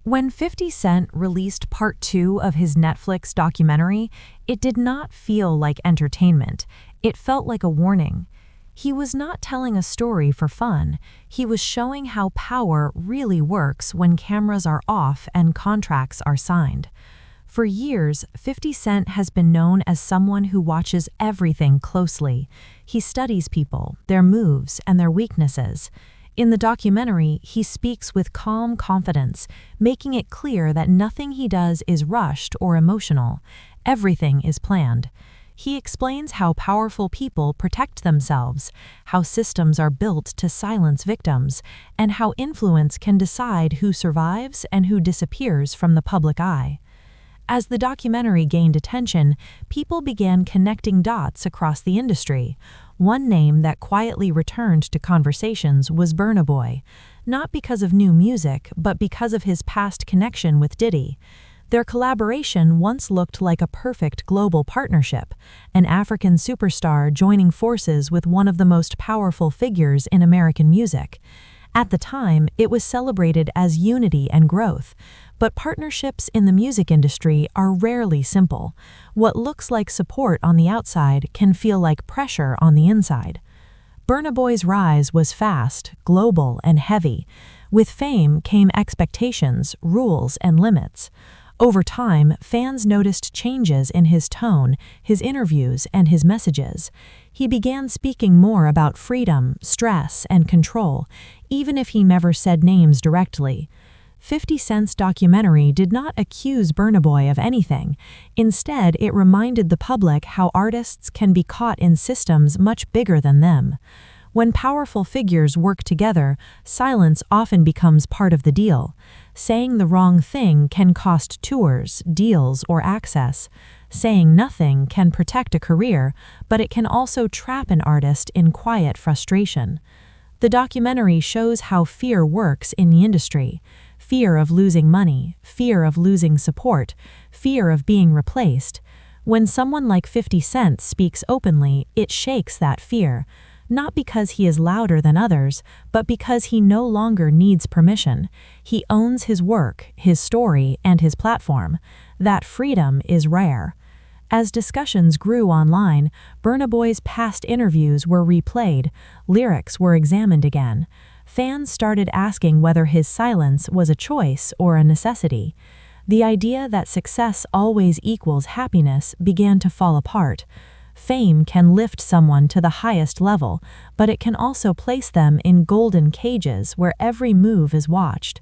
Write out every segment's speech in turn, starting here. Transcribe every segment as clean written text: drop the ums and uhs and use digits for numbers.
When 50 Cent released part 2 of his Netflix documentary, it did not feel like entertainment. It felt like a warning. He was not telling a story for fun. He was showing how power really works when cameras are off and contracts are signed. For years, 50 Cent has been known as someone who watches everything closely. He studies people, their moves, and their weaknesses. In the documentary, he speaks with calm confidence, making it clear that nothing he does is rushed or emotional. Everything is planned. He explains how powerful people protect themselves, how systems are built to silence victims, and how influence can decide who survives and who disappears from the public eye. As the documentary gained attention, people began connecting dots across the industry. One name that quietly returned to conversations was Burna Boy, not because of new music, but because of his past connection with Diddy. Their collaboration once looked like a perfect global partnership, an African superstar joining forces with one of the most powerful figures in American music. At the time, it was celebrated as unity and growth. But partnerships in the music industry are rarely simple. What looks like support on the outside can feel like pressure on the inside. Burna Boy's rise was fast, global, and heavy. With fame came expectations, rules, and limits. Over time, fans noticed changes in his tone, his interviews, and his messages. He began speaking more about freedom, stress, and control, even if he never said names directly. 50 Cent's documentary did not accuse Burna Boy of anything. Instead, it reminded the public how artists can be caught in systems much bigger than them. When powerful figures work together, silence often becomes part of the deal. Saying the wrong thing can cost tours, deals, or access. Saying nothing can protect a career, but it can also trap an artist in quiet frustration. The documentary shows how fear works in the industry. Fear of losing money, fear of losing support, fear of being replaced. When someone like 50 Cent speaks openly, it shakes that fear, not because he is louder than others, but because he no longer needs permission. He owns his work, his story, and his platform. That freedom is rare. As discussions grew online, Burna Boy's past interviews were replayed, lyrics were examined again. Fans started asking whether his silence was a choice or a necessity. The idea that success always equals happiness began to fall apart. Fame can lift someone to the highest level, but it can also place them in golden cages where every move is watched.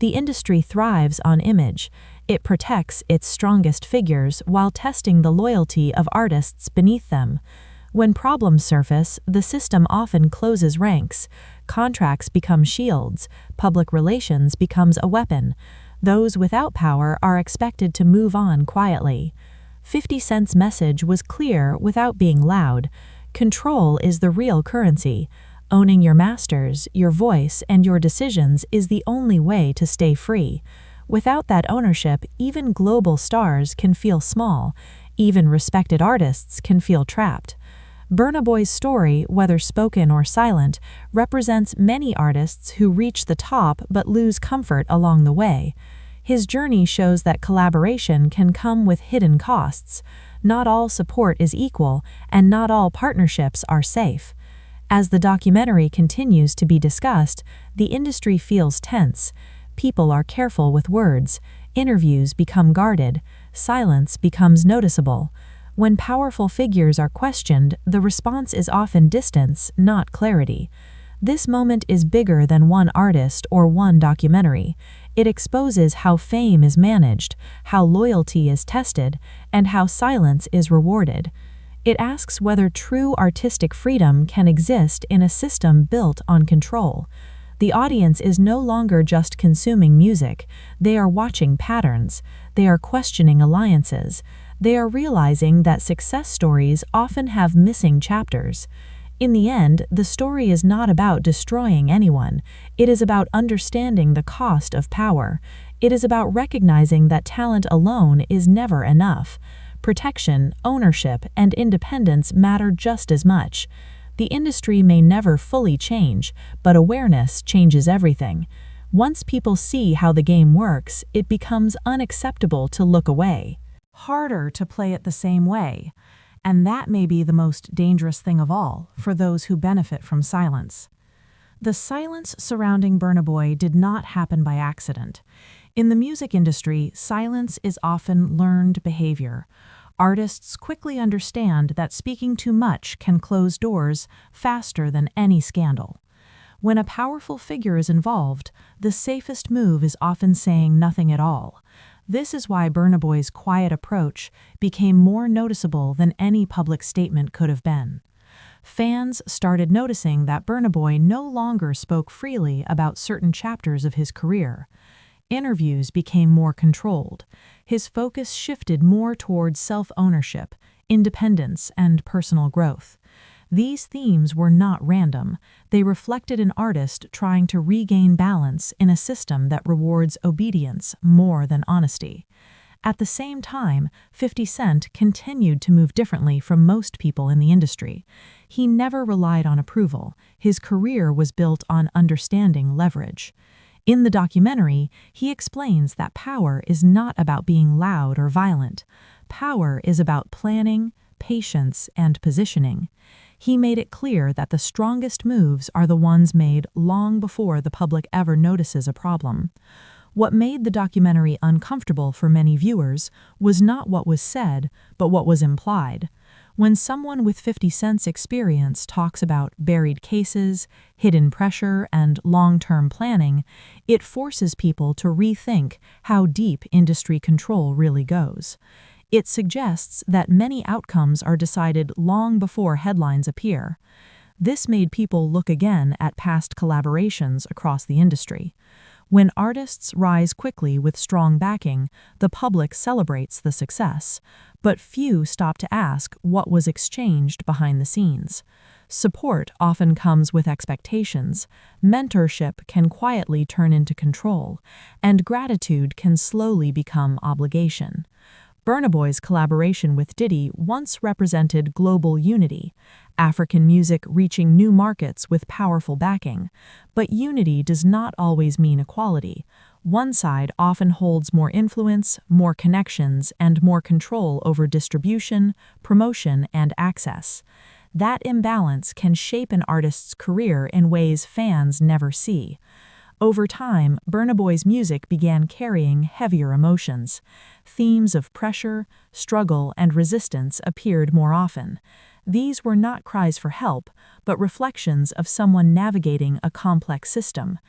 The industry thrives on image. It protects its strongest figures while testing the loyalty of artists beneath them. When problems surface, the system often closes ranks. Contracts become shields. Public relations becomes a weapon. Those without power are expected to move on quietly. 50 Cent's message was clear without being loud. Control is the real currency. Owning your masters, your voice, and your decisions is the only way to stay free. Without that ownership, even global stars can feel small. Even respected artists can feel trapped. Burna Boy's story, whether spoken or silent, represents many artists who reach the top but lose comfort along the way. His journey shows that collaboration can come with hidden costs. Not all support is equal, and not all partnerships are safe. As the documentary continues to be discussed, the industry feels tense. People are careful with words. Interviews become guarded. Silence becomes noticeable. When powerful figures are questioned, the response is often distance, not clarity. This moment is bigger than one artist or one documentary. It exposes how fame is managed, how loyalty is tested, and how silence is rewarded. It asks whether true artistic freedom can exist in a system built on control. The audience is no longer just consuming music. They are watching patterns. They are questioning alliances. They are realizing that success stories often have missing chapters. In the end, the story is not about destroying anyone. It is about understanding the cost of power. It is about recognizing that talent alone is never enough. Protection, ownership, and independence matter just as much. The industry may never fully change, but awareness changes everything. Once people see how the game works, it becomes unacceptable to look away. Harder to play it the same way. And that may be the most dangerous thing of all for those who benefit from silence. The silence surrounding Burna Boy did not happen by accident. In the music industry, silence is often learned behavior. Artists quickly understand that speaking too much can close doors faster than any scandal. When a powerful figure is involved, the safest move is often saying nothing at all. This is why Burna Boy's quiet approach became more noticeable than any public statement could have been. Fans started noticing that Burna Boy no longer spoke freely about certain chapters of his career. Interviews became more controlled. His focus shifted more towards self-ownership, independence, and personal growth. These themes were not random. They reflected an artist trying to regain balance in a system that rewards obedience more than honesty. At the same time, 50 Cent continued to move differently from most people in the industry. He never relied on approval. His career was built on understanding leverage. In the documentary, he explains that power is not about being loud or violent. Power is about planning, patience, and positioning. He made it clear that the strongest moves are the ones made long before the public ever notices a problem. What made the documentary uncomfortable for many viewers was not what was said, but what was implied. When someone with 50 Cent's experience talks about buried cases, hidden pressure, and long-term planning, it forces people to rethink how deep industry control really goes. It suggests that many outcomes are decided long before headlines appear. This made people look again at past collaborations across the industry. When artists rise quickly with strong backing, the public celebrates the success, but few stop to ask what was exchanged behind the scenes. Support often comes with expectations, mentorship can quietly turn into control, and gratitude can slowly become obligation. Burna Boy's collaboration with Diddy once represented global unity, African music reaching new markets with powerful backing. But unity does not always mean equality. One side often holds more influence, more connections, and more control over distribution, promotion, and access. That imbalance can shape an artist's career in ways fans never see. Over time, Burna Boy's music began carrying heavier emotions. Themes of pressure, struggle, and resistance appeared more often. These were not cries for help, but reflections of someone navigating a complex system.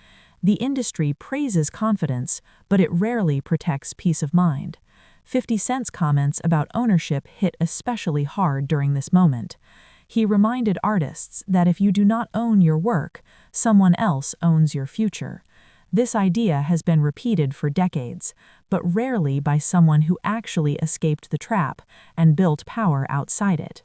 The industry praises confidence, but it rarely protects peace of mind. 50 Cent's comments about ownership hit especially hard during this moment. He reminded artists that if you do not own your work, someone else owns your future. This idea has been repeated for decades, but rarely by someone who actually escaped the trap and built power outside it.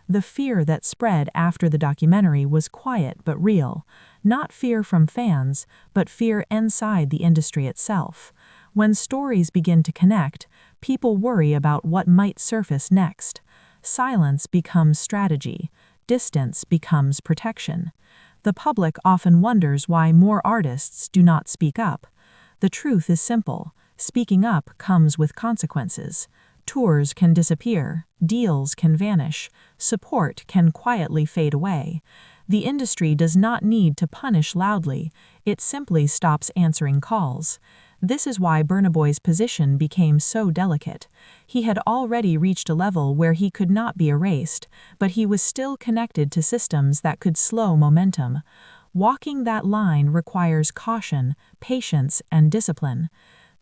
The fear that spread after the documentary was quiet but real, not fear from fans, but fear inside the industry itself. When stories begin to connect, people worry about what might surface next. Silence becomes strategy. Distance becomes protection. The public often wonders why more artists do not speak up. The truth is simple. Speaking up comes with consequences. Tours can disappear, deals can vanish, support can quietly fade away. The industry does not need to punish loudly, it simply stops answering calls. This is why Burna Boy's position became so delicate. He had already reached a level where he could not be erased, but he was still connected to systems that could slow momentum. Walking that line requires caution, patience, and discipline.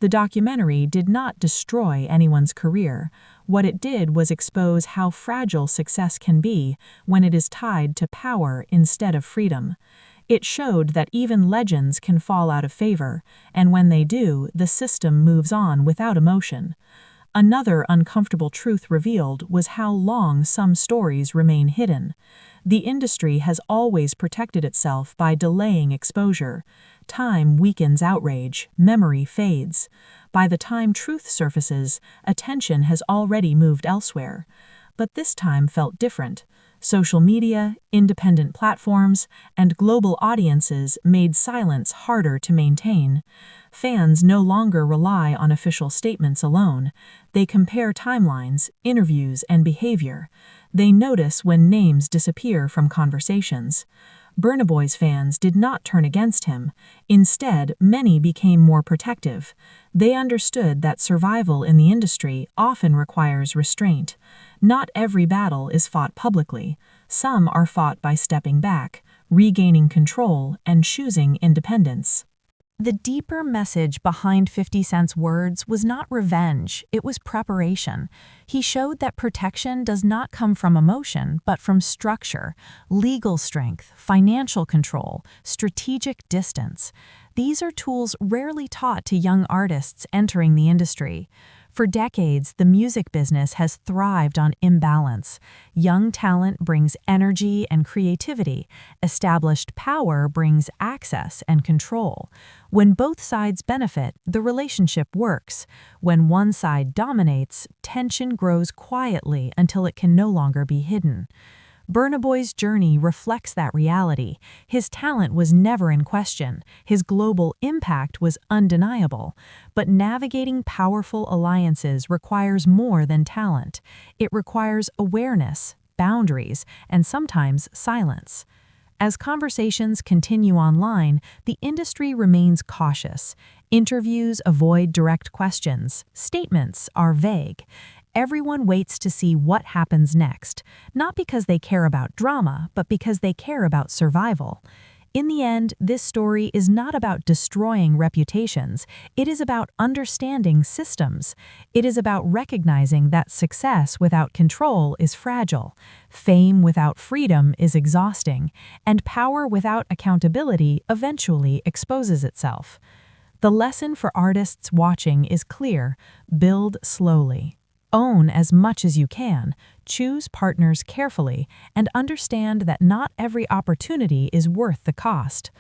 The documentary did not destroy anyone's career. What it did was expose how fragile success can be when it is tied to power instead of freedom. It showed that even legends can fall out of favor, and when they do, the system moves on without emotion. Another uncomfortable truth revealed was how long some stories remain hidden. The industry has always protected itself by delaying exposure. Time weakens outrage, memory fades. By the time truth surfaces, attention has already moved elsewhere. But this time felt different. Social media, independent platforms, and global audiences made silence harder to maintain. Fans no longer rely on official statements alone. They compare timelines, interviews, and behavior. They notice when names disappear from conversations. Burna Boy's fans did not turn against him. Instead, many became more protective. They understood that survival in the industry often requires restraint. Not every battle is fought publicly. Some are fought by stepping back, regaining control, and choosing independence. The deeper message behind 50 Cent's words was not revenge, it was preparation. He showed that protection does not come from emotion, but from structure, legal strength, financial control, strategic distance. These are tools rarely taught to young artists entering the industry. For decades, the music business has thrived on imbalance. Young talent brings energy and creativity. Established power brings access and control. When both sides benefit, the relationship works. When one side dominates, tension grows quietly until it can no longer be hidden. Burna Boy's journey reflects that reality. His talent was never in question. His global impact was undeniable. But navigating powerful alliances requires more than talent. It requires awareness, boundaries, and sometimes silence. As conversations continue online, the industry remains cautious. Interviews avoid direct questions. Statements are vague. Everyone waits to see what happens next, not because they care about drama, but because they care about survival. In the end, this story is not about destroying reputations. It is about understanding systems. It is about recognizing that success without control is fragile, fame without freedom is exhausting, and power without accountability eventually exposes itself. The lesson for artists watching is clear: build slowly. Own as much as you can, choose partners carefully, and understand that not every opportunity is worth the cost.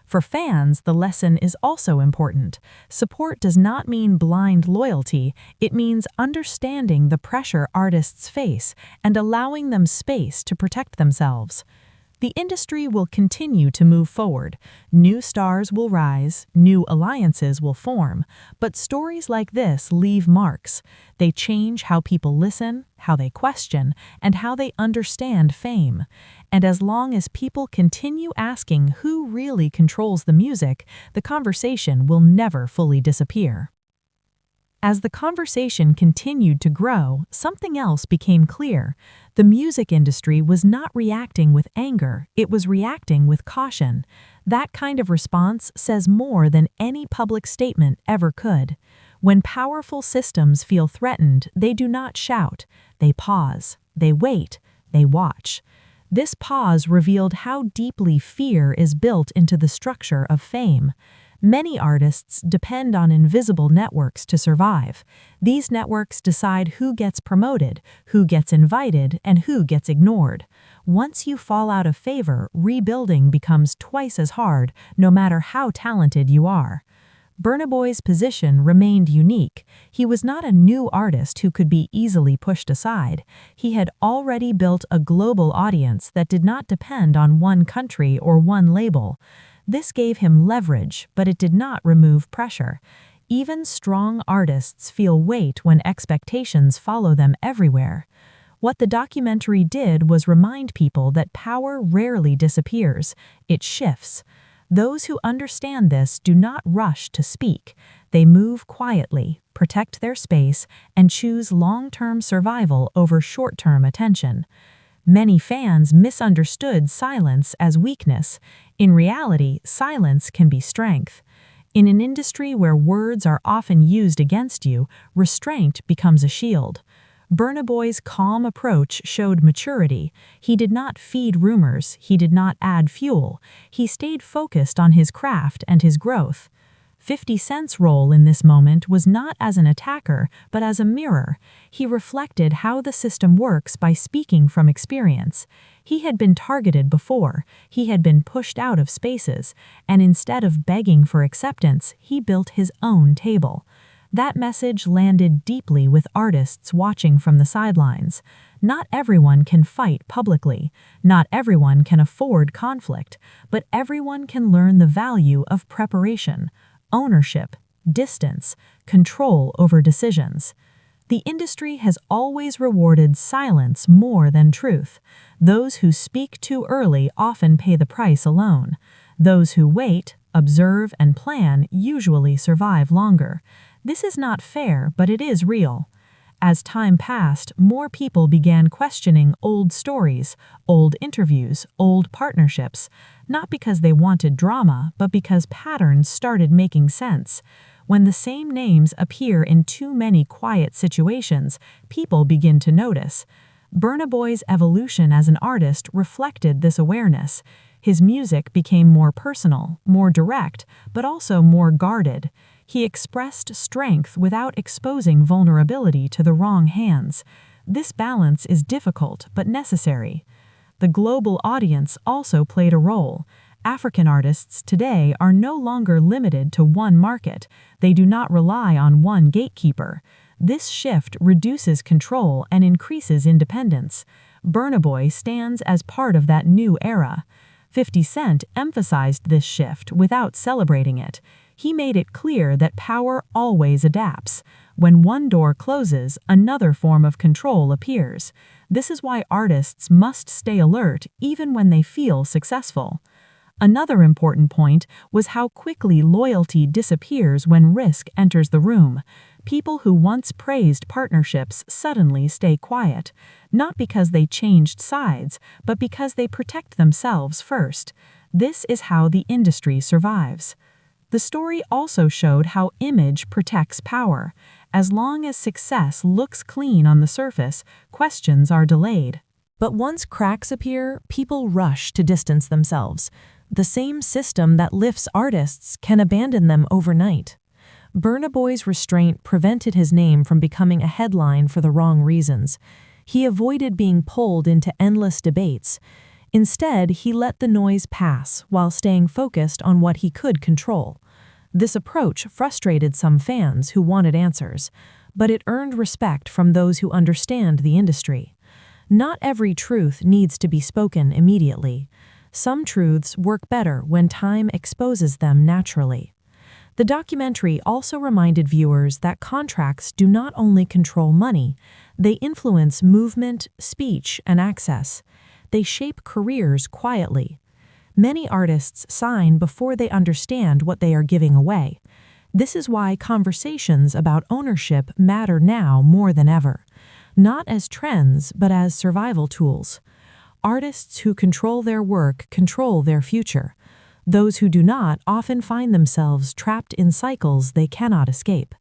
For fans, the lesson is also important. Support does not mean blind loyalty, it means understanding the pressure artists face and allowing them space to protect themselves. The industry will continue to move forward. New stars will rise, new alliances will form, but stories like this leave marks. They change how people listen, how they question, and how they understand fame. And as long as people continue asking who really controls the music, the conversation will never fully disappear. As the conversation continued to grow, something else became clear. The music industry was not reacting with anger, it was reacting with caution. That kind of response says more than any public statement ever could. When powerful systems feel threatened, they do not shout. They pause, they wait, they watch. This pause revealed how deeply fear is built into the structure of fame. Many artists depend on invisible networks to survive. These networks decide who gets promoted, who gets invited, and who gets ignored. Once you fall out of favor, rebuilding becomes twice as hard, no matter how talented you are. Burna Boy's position remained unique. He was not a new artist who could be easily pushed aside. He had already built a global audience that did not depend on one country or one label. This gave him leverage, but it did not remove pressure. Even strong artists feel weight when expectations follow them everywhere. What the documentary did was remind people that power rarely disappears, it shifts. Those who understand this do not rush to speak. They move quietly, protect their space, and choose long-term survival over short-term attention. Many fans misunderstood silence as weakness. In reality, silence can be strength. In an industry where words are often used against you, restraint becomes a shield. Burna Boy's calm approach showed maturity. He did not feed rumors, he did not add fuel. He stayed focused on his craft and his growth. 50 Cent's role in this moment was not as an attacker, but as a mirror. He reflected how the system works by speaking from experience. He had been targeted before, he had been pushed out of spaces, and instead of begging for acceptance, he built his own table. That message landed deeply with artists watching from the sidelines. Not everyone can fight publicly. Not everyone can afford conflict, but everyone can learn the value of preparation, ownership, distance, control over decisions. The industry has always rewarded silence more than truth. Those who speak too early often pay the price alone. Those who wait, observe, and plan usually survive longer. This is not fair, but it is real. As time passed, more people began questioning old stories, old interviews, old partnerships, not because they wanted drama, but because patterns started making sense. When the same names appear in too many quiet situations, people begin to notice. Burna Boy's evolution as an artist reflected this awareness. His music became more personal, more direct, but also more guarded. He expressed strength without exposing vulnerability to the wrong hands. This balance is difficult but necessary. The global audience also played a role. African artists today are no longer limited to one market. They do not rely on one gatekeeper. This shift reduces control and increases independence. Burna Boy stands as part of that new era. 50 Cent emphasized this shift without celebrating it. He made it clear that power always adapts. When one door closes, another form of control appears. This is why artists must stay alert even when they feel successful. Another important point was how quickly loyalty disappears when risk enters the room. People who once praised partnerships suddenly stay quiet, not because they changed sides, but because they protect themselves first. This is how the industry survives. The story also showed how image protects power. As long as success looks clean on the surface, questions are delayed. But once cracks appear, people rush to distance themselves. The same system that lifts artists can abandon them overnight. Burna Boy's restraint prevented his name from becoming a headline for the wrong reasons. He avoided being pulled into endless debates. Instead, he let the noise pass while staying focused on what he could control. This approach frustrated some fans who wanted answers, but it earned respect from those who understand the industry. Not every truth needs to be spoken immediately. Some truths work better when time exposes them naturally. The documentary also reminded viewers that contracts do not only control money, they influence movement, speech, and access. They shape careers quietly. Many artists sign before they understand what they are giving away. This is why conversations about ownership matter now more than ever, not as trends but as survival tools. Artists who control their work control their future. Those who do not often find themselves trapped in cycles they cannot escape.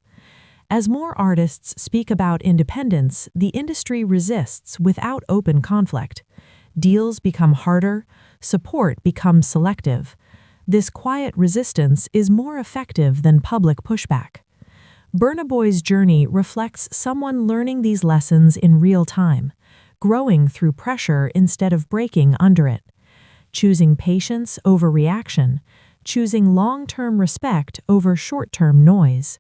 As more artists speak about independence, the industry resists without open conflict. Deals become harder, support becomes selective. This quiet resistance is more effective than public pushback. Burna Boy's journey reflects someone learning these lessons in real time, growing through pressure instead of breaking under it, choosing patience over reaction, choosing long-term respect over short-term noise.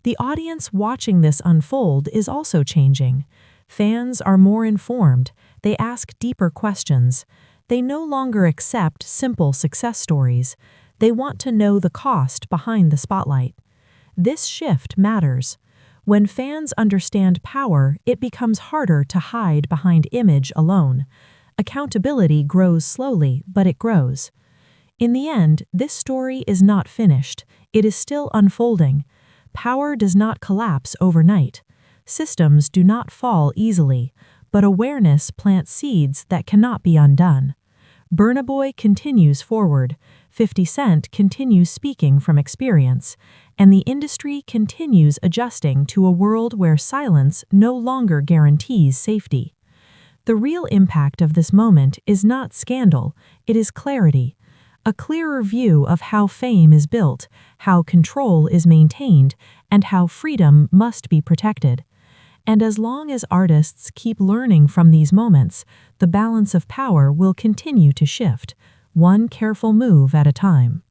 The audience watching this unfold is also changing. Fans are more informed. They ask deeper questions. They no longer accept simple success stories. They want to know the cost behind the spotlight. This shift matters. When fans understand power, it becomes harder to hide behind image alone. Accountability grows slowly, but it grows. In the end, this story is not finished. It is still unfolding. Power does not collapse overnight. Systems do not fall easily, but awareness plants seeds that cannot be undone. Burna Boy continues forward, 50 Cent continues speaking from experience, and the industry continues adjusting to a world where silence no longer guarantees safety. The real impact of this moment is not scandal, it is clarity. A clearer view of how fame is built, how control is maintained, and how freedom must be protected. And as long as artists keep learning from these moments, the balance of power will continue to shift, one careful move at a time.